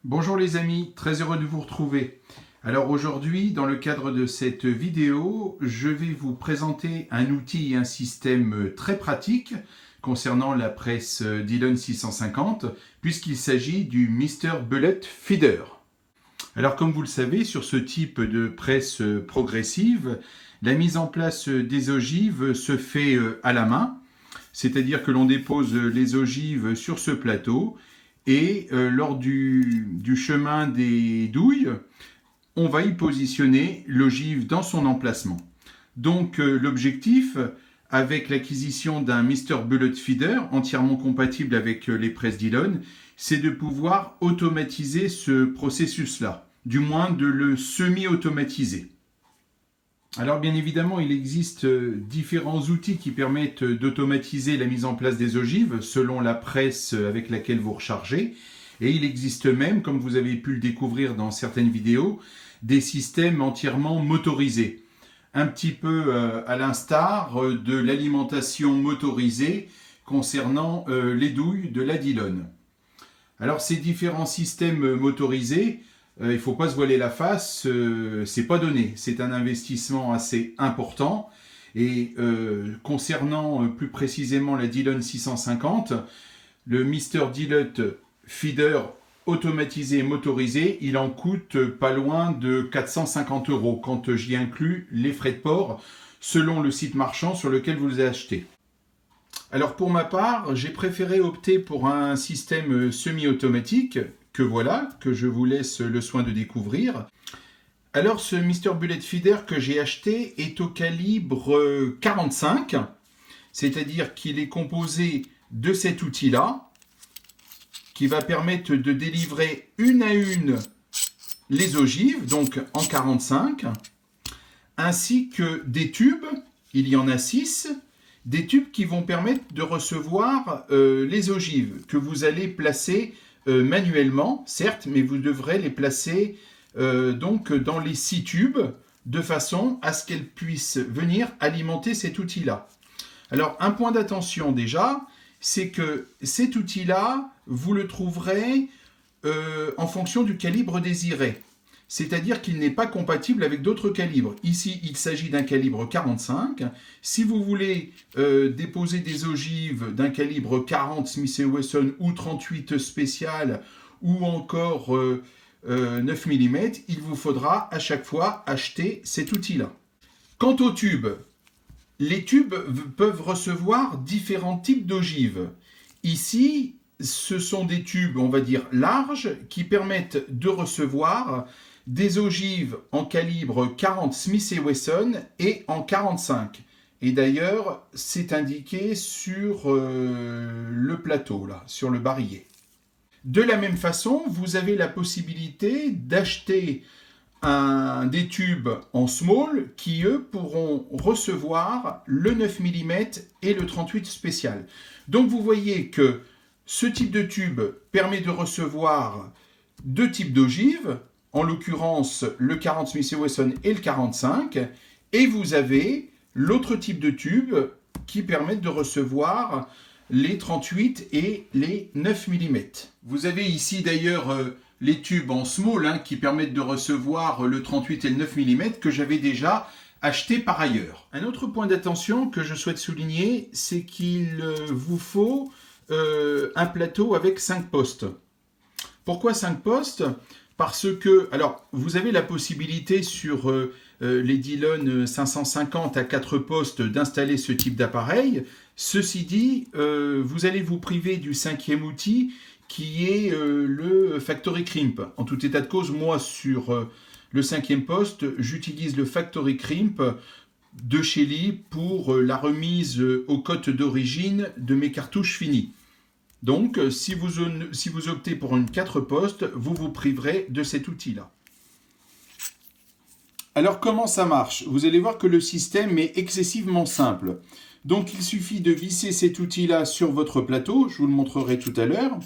Bonjour les amis, très heureux de vous retrouver. Alors aujourd'hui, dans le cadre de cette vidéo, je vais vous présenter un outil et un système très pratique concernant la presse Dillon 650, puisqu'il s'agit du Mr. Bullet Feeder. Alors comme vous le savez, sur ce type de presse progressive, la mise en place des ogives se fait à la main, c'est-à-dire que l'on dépose les ogives sur ce plateau et lors du chemin des douilles, on va y positionner l'ogive dans son emplacement. Donc l'objectif, avec l'acquisition d'un Mr. Bullet Feeder entièrement compatible avec les presses Dillon, c'est de pouvoir automatiser ce processus-là, du moins de le semi-automatiser. Alors bien évidemment, il existe différents outils qui permettent d'automatiser la mise en place des ogives selon la presse avec laquelle vous rechargez. Et il existe même, comme vous avez pu le découvrir dans certaines vidéos, des systèmes entièrement motorisés. Un petit peu à l'instar de l'alimentation motorisée concernant les douilles de la Dillon. Alors ces différents systèmes motorisés, il ne faut pas se voiler la face, c'est pas donné. C'est un investissement assez important. Et concernant plus précisément la Dillon 650, le Mr. Bullet Feeder automatisé et motorisé, il en coûte pas loin de 450 € quand j'y inclus les frais de port selon le site marchand sur lequel vous les achetez. Alors pour ma part, j'ai préféré opter pour un système semi-automatique que je vous laisse le soin de découvrir. Alors ce Mr. Bullet Feeder que j'ai acheté est au calibre 45, c'est-à-dire qu'il est composé de cet outil-là, qui va permettre de délivrer une à une les ogives, donc en 45, ainsi que des tubes, il y en a 6, des tubes qui vont permettre de recevoir les ogives que vous allez placer manuellement, certes, mais vous devrez les placer donc dans les 6 tubes de façon à ce qu'elles puissent venir alimenter cet outil-là. Alors, un point d'attention déjà, c'est que cet outil-là, vous le trouverez en fonction du calibre désiré. C'est-à-dire qu'il n'est pas compatible avec d'autres calibres. Ici, il s'agit d'un calibre 45. Si vous voulez déposer des ogives d'un calibre 40 Smith & Wesson ou 38 spécial ou encore 9 mm, il vous faudra à chaque fois acheter cet outil-là. Quant aux tubes, les tubes peuvent recevoir différents types d'ogives. Ici, ce sont des tubes, on va dire, larges qui permettent de recevoir des ogives en calibre 40 Smith & Wesson et en 45. Et d'ailleurs, c'est indiqué sur le plateau, là, sur le barillet. De la même façon, vous avez la possibilité d'acheter des tubes en small qui, eux, pourront recevoir le 9 mm et le 38 spécial. Donc vous voyez que ce type de tube permet de recevoir deux types d'ogives, en l'occurrence le 40 Smith & Wesson et le 45, et vous avez l'autre type de tube qui permettent de recevoir les 38 et les 9 mm. Vous avez ici d'ailleurs les tubes en small qui permettent de recevoir le 38 et le 9 mm que j'avais déjà acheté par ailleurs. Un autre point d'attention que je souhaite souligner, c'est qu'il vous faut un plateau avec 5 postes. Pourquoi 5 postes ? Parce que, alors, vous avez la possibilité sur les Dillon 550 à 4 postes d'installer ce type d'appareil. Ceci dit, vous allez vous priver du 5e outil qui est le Factory Crimp. En tout état de cause, moi, sur le 5e poste, j'utilise le Factory Crimp de chez Lee pour la remise aux cotes d'origine de mes cartouches finies. Donc, si vous optez pour une 4 postes, vous vous priverez de cet outil-là. Alors, comment ça marche ? Vous allez voir que le système est excessivement simple. Donc, il suffit de visser cet outil-là sur votre plateau, je vous le montrerai tout à l'heure.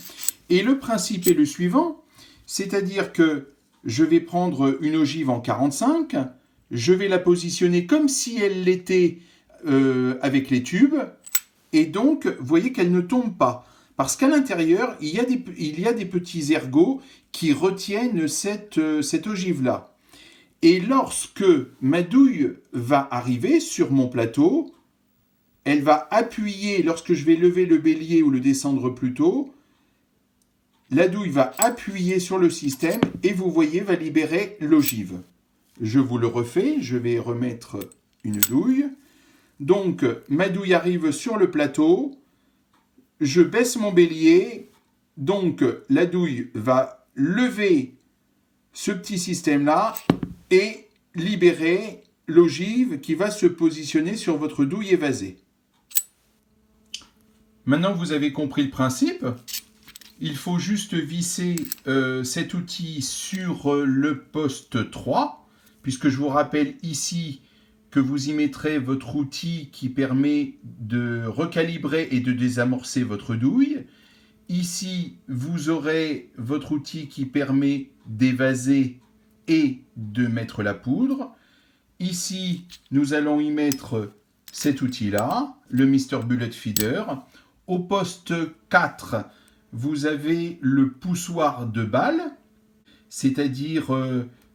Et le principe est le suivant, c'est-à-dire que je vais prendre une ogive en 45, je vais la positionner comme si elle l'était avec les tubes, et donc, vous voyez qu'elle ne tombe pas. Parce qu'à l'intérieur, il y a des petits ergots qui retiennent cette ogive-là. Et lorsque ma douille va arriver sur mon plateau, elle va appuyer, lorsque je vais lever le bélier ou le descendre plus tôt, la douille va appuyer sur le système et vous voyez, va libérer l'ogive. Je vous le refais, je vais remettre une douille. Donc, ma douille arrive sur le plateau, je baisse mon bélier, donc la douille va lever ce petit système-là et libérer l'ogive qui va se positionner sur votre douille évasée. Maintenant, vous avez compris le principe. Il faut juste visser cet outil sur le poste 3, puisque je vous rappelle ici que vous y mettrez votre outil qui permet de recalibrer et de désamorcer votre douille. Ici, vous aurez votre outil qui permet d'évaser et de mettre la poudre. Ici, nous allons y mettre cet outil-là, le Mr Bullet Feeder. Au poste 4, vous avez le poussoir de balle, c'est-à-dire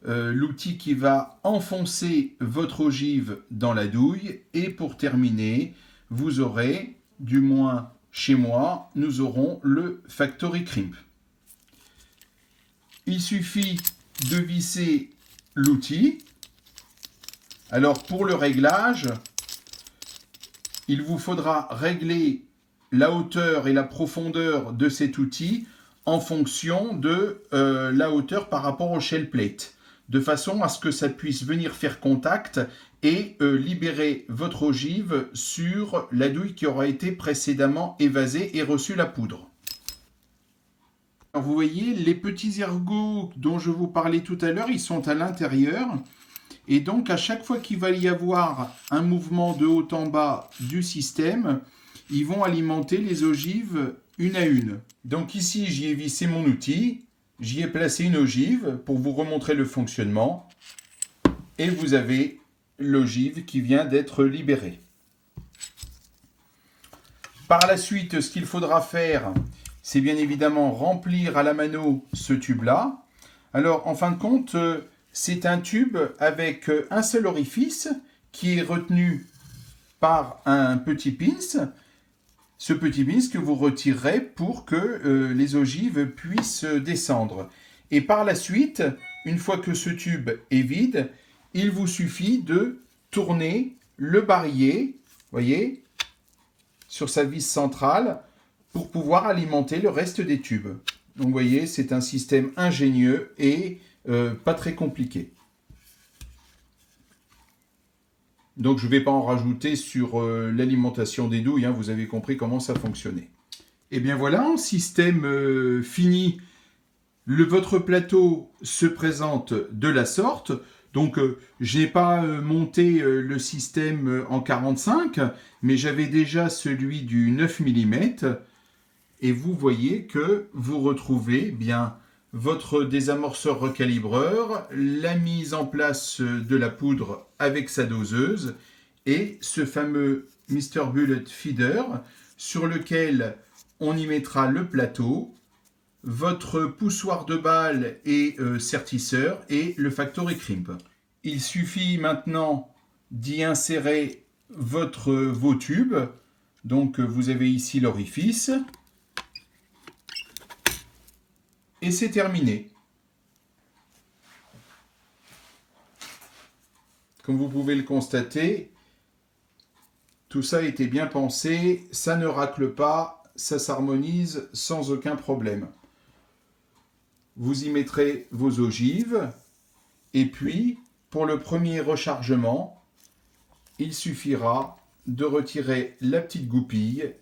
l'outil qui va enfoncer votre ogive dans la douille. Et pour terminer, vous aurez, du moins chez moi, nous aurons le Factory Crimp. Il suffit de visser l'outil. Alors pour le réglage, il vous faudra régler la hauteur et la profondeur de cet outil en fonction de la hauteur par rapport au shell plate, de façon à ce que ça puisse venir faire contact et libérer votre ogive sur la douille qui aura été précédemment évasée et reçu la poudre. Alors vous voyez, les petits ergots dont je vous parlais tout à l'heure, ils sont à l'intérieur. Et donc, à chaque fois qu'il va y avoir un mouvement de haut en bas du système, ils vont alimenter les ogives une à une. Donc ici, j'y ai vissé mon outil, j'y ai placé une ogive pour vous remontrer le fonctionnement. Et vous avez l'ogive qui vient d'être libérée. Par la suite, ce qu'il faudra faire, c'est bien évidemment remplir à la mano ce tube-là. Alors, en fin de compte, c'est un tube avec un seul orifice qui est retenu par un petit pince. Ce petit pince que vous retirerez pour que les ogives puissent descendre. Et par la suite, une fois que ce tube est vide, il vous suffit de tourner le barillet, voyez, sur sa vis centrale pour pouvoir alimenter le reste des tubes. Donc vous voyez, c'est un système ingénieux et pas très compliqué. Donc je ne vais pas en rajouter sur l'alimentation des douilles, hein, vous avez compris comment ça fonctionnait. Et bien voilà, système fini. Votre plateau se présente de la sorte. Donc je n'ai pas monté le système en 45, mais j'avais déjà celui du 9 mm. Et vous voyez que vous retrouvez bien votre désamorceur recalibreur, la mise en place de la poudre avec sa doseuse et ce fameux Mr Bullet Feeder sur lequel on y mettra le plateau, votre poussoir de balle et sertisseur et le Factory Crimp. Il suffit maintenant d'y insérer vos tubes. Donc vous avez ici l'orifice. Et c'est terminé. Comme vous pouvez le constater, tout ça a été bien pensé, ça ne racle pas, ça s'harmonise sans aucun problème. Vous y mettrez vos ogives, et puis, pour le premier rechargement, il suffira de retirer la petite goupille,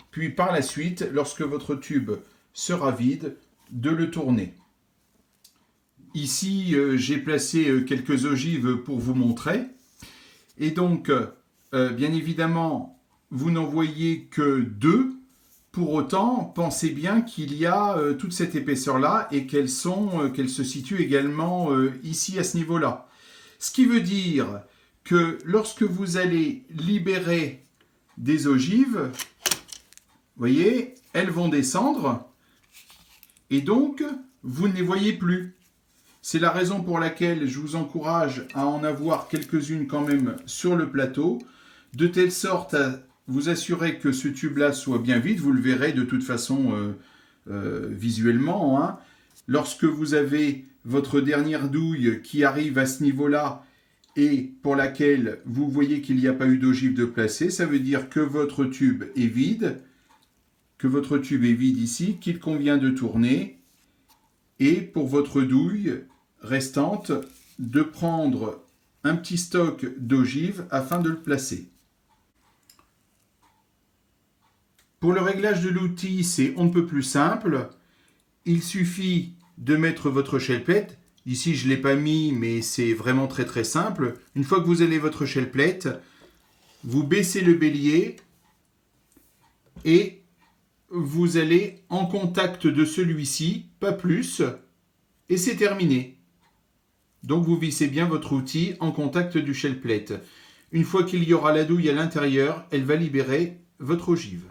puis par la suite, lorsque votre tube sera vide, de le tourner. Ici, j'ai placé quelques ogives pour vous montrer. Et donc, bien évidemment, vous n'en voyez que 2. Pour autant, pensez bien qu'il y a toute cette épaisseur-là et qu'elles se situent également ici à ce niveau-là. Ce qui veut dire que lorsque vous allez libérer des ogives, vous voyez, elles vont descendre et donc vous ne les voyez plus. C'est la raison pour laquelle je vous encourage à en avoir quelques-unes quand même sur le plateau, de telle sorte à vous assurer que ce tube-là soit bien vide. Vous le verrez de toute façon visuellement, hein. Lorsque vous avez votre dernière douille qui arrive à ce niveau-là et pour laquelle vous voyez qu'il n'y a pas eu d'ogive de placée, ça veut dire que votre tube est vide, ici, qu'il convient de tourner, et pour votre douille restante, de prendre un petit stock d'ogive afin de le placer. Pour le réglage de l'outil, c'est on ne peut plus simple. Il suffit de mettre votre chelpette. Ici, je ne l'ai pas mis, mais c'est vraiment très très simple. Une fois que vous avez votre chelpette, vous baissez le bélier et vous allez en contact de celui-ci, pas plus, et c'est terminé. Donc vous vissez bien votre outil en contact du chelplate. Une fois qu'il y aura la douille à l'intérieur, elle va libérer votre ogive.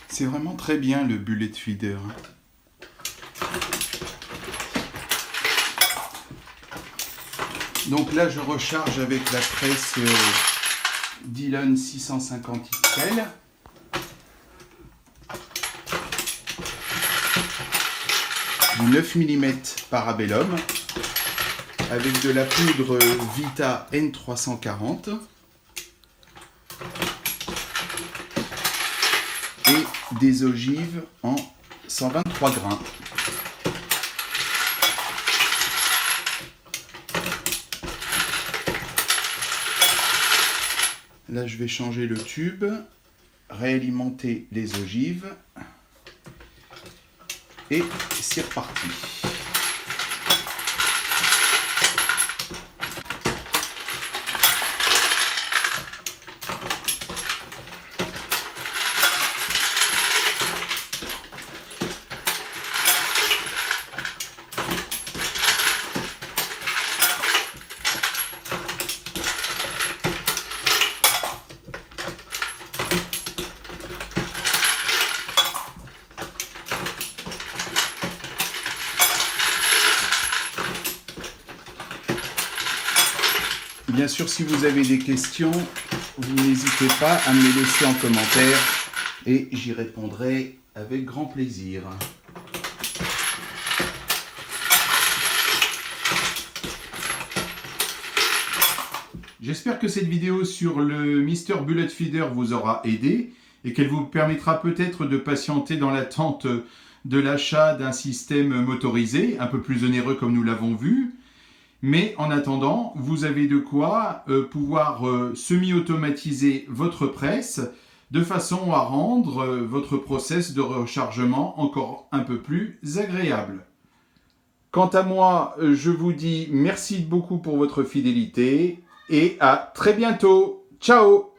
C'est vraiment très bien le bullet feeder. Donc là, je recharge avec la presse Dillon 650 XL. Du 9 mm Parabellum avec de la poudre Vita N340 et des ogives en 123 grains. Là, je vais changer le tube, réalimenter les ogives et c'est reparti. Bien sûr, si vous avez des questions, vous n'hésitez pas à me les laisser en commentaire et j'y répondrai avec grand plaisir. J'espère que cette vidéo sur le Mr Bullet Feeder vous aura aidé et qu'elle vous permettra peut-être de patienter dans l'attente de l'achat d'un système motorisé, un peu plus onéreux comme nous l'avons vu. Mais en attendant, vous avez de quoi pouvoir semi-automatiser votre presse de façon à rendre votre process de rechargement encore un peu plus agréable. Quant à moi, je vous dis merci beaucoup pour votre fidélité et à très bientôt. Ciao!